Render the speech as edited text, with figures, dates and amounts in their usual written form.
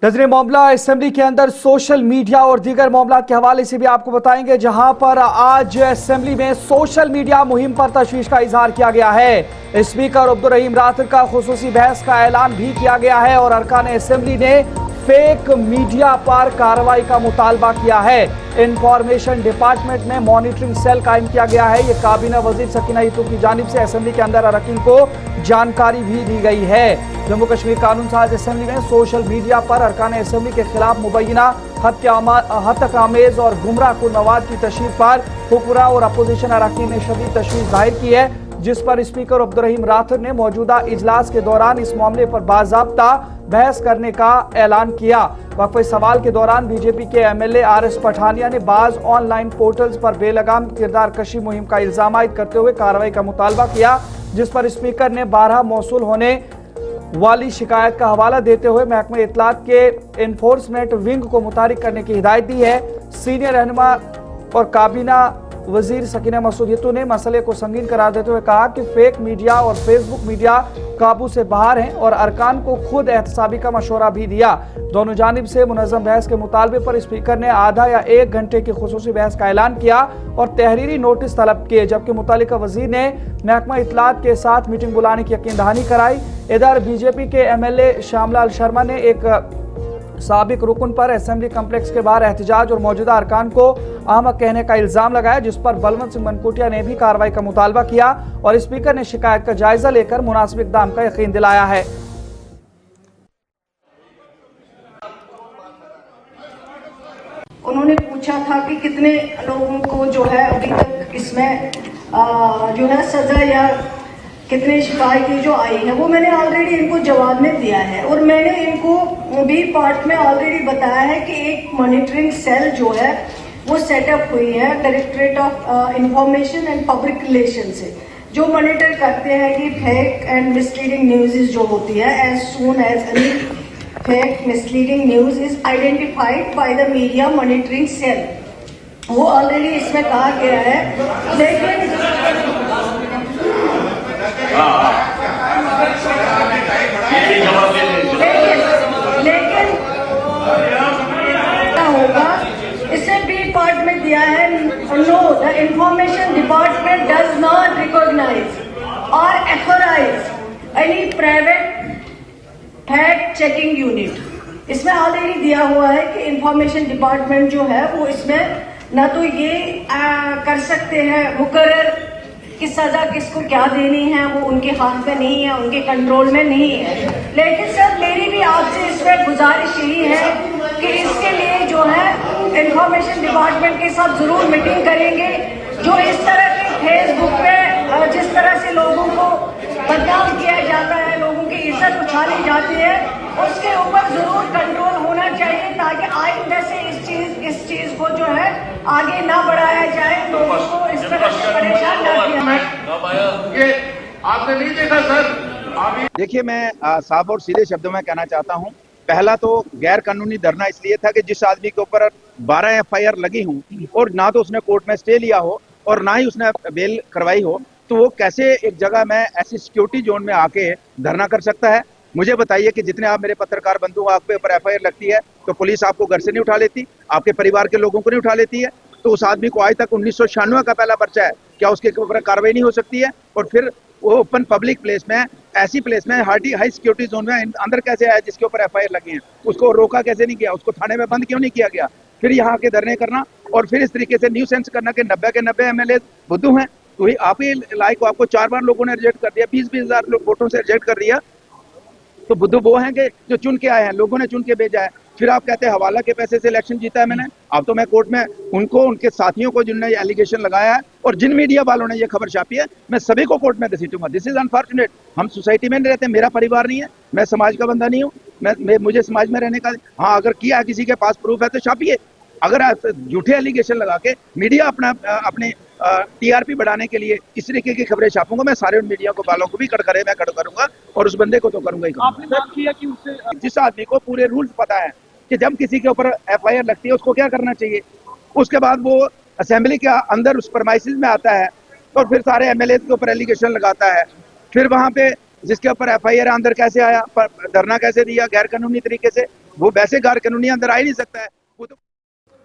नजरे मामला असेंबली के अंदर सोशल मीडिया और दीगर मामला के हवाले से भी आपको बताएंगे, जहां पर आज असेंबली में सोशल मीडिया मुहिम पर तशवीश का इजहार किया गया है। स्पीकर अब्दुल रहीम रातर का खुसूसी बहस का ऐलान भी किया गया है और अरकान असेंबली ने फेक मीडिया पर कार्रवाई का मुतालबा किया है। इंफॉर्मेशन डिपार्टमेंट में मॉनिटरिंग सेल कायम किया गया है। ये काबीना वजीर सकीना यतूब की जानिब से असेंबली के अंदर अरकान को जानकारी भी दी गई है। जम्मू कश्मीर कानून साज असेंबली में सोशल मीडिया पर अरकान असेंबली के खिलाफ मुबैना हत्याकामेज और गुमराह कुन मवाद की तशहीर पर हुक्मरान और अपोजिशन अरकान ने शदीद तशवीश जाहिर की है, जिस पर स्पीकर अब्दुल रहीम रातर ने मौजूदा इजलास के दौरान इस मामले पर बाज़ाब्ता बहस करने का ऐलान किया। वक्फे सवाल के दौरान बीजेपी के एमएलए आरएस पठानिया ने बाज ऑनलाइन पोर्टल्स पर बेलगाम किरदार कशी मुहिम का इल्जाम आयद करते हुए कार्रवाई का मुतालबा किया, जिस पर स्पीकर ने 12 मौसूल होने वाली शिकायत का हवाला देते हुए महकमे इत्तलात के इन्फोर्समेंट विंग को मुतारिक करने की हिदायत दी है। सीनियर रहनुमा और काबीना वजीर सकीना मसूद यतू ने मसले को संगीन करार देते हुए कहा कि फेक मीडिया और फेसबुक मीडिया काबू से बाहर हैं और अरकान को खुद एहतसाबी का मशवरा भी दिया। दोनों जानिब से मुनज़्ज़म बहस के मुतालबे पर स्पीकर ने आधा या 1 घंटे की खुसूसी बहस का ऐलान किया और तहरीरी नोटिस तलब किए, जबकि मुतल्लिका वजीर ने महकमा इत्तलात के साथ मीटिंग बुलाने की यकीन दहानी कराई। इधर बीजेपी के एमएलए श्यामलाल शर्मा ने एक साबिक रुकन पर असेंबली कम्प्लेक्स के बाहर एहतजाज और मौजूदा अरकान को अहमक कहने का इल्जाम लगाया, जिस पर बलवंत सिंह मनकोटिया ने भी कार्रवाई का मुतालबा किया और स्पीकर ने शिकायत का जायजा लेकर मुनासिब इक़दाम का यकीन दिलाया है। उन्होंने पूछा था कि कितने लोगों को जो है अभी तक इसमें जो है सजा या कितने शिकायतें जो आई हैं, वो मैंने ऑलरेडी इनको जवाब में दिया है और मैंने इनको भी पार्ट में ऑलरेडी बताया है कि एक मॉनिटरिंग सेल जो है वो सेटअप हुई है directorate of information and public relation से, जो मॉनिटर करते हैं कि फेक एंड मिसलीडिंग न्यूज़ जो होती है, as soon as any fake misleading news is identified by the media monitoring cell, वो ऑलरेडी इसमें कहा गया है। लेकिन क्या होगा, इसे बी पार्ट में दिया है, no the information department does not recognize और authorize any private fact checking unit. इसमें ऑलरेडी दिया हुआ है कि इंफॉर्मेशन डिपार्टमेंट जो है वो इसमें ना तो ये कर सकते हैं मुकर्रर कि सजा किसको क्या देनी है, वो उनके हाथ में नहीं है, उनके कंट्रोल में नहीं है। लेकिन सर मेरी भी आपसे इसमें गुजारिश यही है कि इसके लिए जो है इंफॉर्मेशन डिपार्टमेंट के साथ जरूर मीटिंग करेंगे। जो इस तरह के फेसबुक पे जिस तरह से लोगों को बदनाम किया जाता है, लोगों की इज्जत उछाली जाती है, उसके ऊपर जरूर कंट्रोल होना चाहिए ताकि आइंदा से इस चीज को जो है आगे ना बढ़ाया जाए, लोगों को इस तरह से परेशान ना किया। ये आपने नहीं देखा सर। देखिए, मैं साफ और सीधे शब्दों में कहना चाहता हूं, पहला तो गैर कानूनी धरना इसलिए था कि जिस आदमी के ऊपर 12 एफआईआर लगी हूं और ना तो उसने कोर्ट में स्टे लिया हो और ना ही उसने बेल करवाई हो, तो वो कैसे एक जगह में ऐसी सिक्योरिटी जोन में आके धरना कर सकता है। मुझे बताइए कि जितने आप मेरे पत्रकार बंधु आपके ऊपर एफआईआर लगती है तो पुलिस आपको घर से नहीं उठा लेती, आपके परिवार के लोगों को नहीं उठा लेती है? तो उस आदमी को आज तक 1996 का पहला पर्चा है, क्या उसके ऊपर कार्रवाई नहीं हो सकती है? और फिर वो ओपन पब्लिक प्लेस में, ऐसी प्लेस में हाई सिक्योरिटी जोन में अंदर कैसे आया जिसके ऊपर एफआईआर लगी है? उसको रोका कैसे नहीं गया? उसको थाने में बंद क्यों नहीं किया गया? फिर यहाँ के धरने करना और फिर इस तरीके से न्यूसेंस करना कि 90 के 90 एमएलए बुद्धू हैं। तो आप ही लाइक को आपको 4 बार लोगों ने रिजेक्ट कर दिया, 20-20 हजार लोग वोटों से रिजेक्ट कर दिया, तो बुद्धू वो हैं कि जो चुन के आए हैं, लोगों ने चुन के भेजा है। फिर आप कहते हैं हवाला के पैसे से इलेक्शन जीता है मैंने। अब तो मैं कोर्ट में उनको, उनके साथियों को जिन्होंने ये एलिगेशन लगाया है और जिन मीडिया वालों ने ये खबर छापी है, मैं सभी को कोर्ट में घसीटूंगा। This is unfortunate. हम सोसाइटी में नहीं रहते, मेरा परिवार नहीं है, मैं समाज का बंदा नहीं हूँ, मुझे समाज में रहने का। हाँ, अगर किया किसी के पास प्रूफ है तो छापिए। अगर आप झूठे एलिगेशन लगा के मीडिया अपने टीआरपी बढ़ाने के लिए इस तरीके की खबरें छापूंगा, मैं सारे मीडिया को वालों को भी मैं खड़ा करूंगा और उस बंदे को तो करूंगा ही। आपने बात किया कि उससे जिस आदमी को पूरे रूल्स पता है कि जब किसी के ऊपर एफआईआर लगती है उसको क्या करना चाहिए, उसके बाद वो असेंबली के अंदर उस परमाइसिस में आता है और फिर सारे एमएलए के ऊपर एलिगेशन लगाता है, फिर वहां पे जिसके ऊपर एफआईआर अंदर कैसे आया, धरना कैसे दिया गैर कानूनी तरीके से, वो वैसे गैर कानूनी अंदर आ ही नहीं सकता है वो तो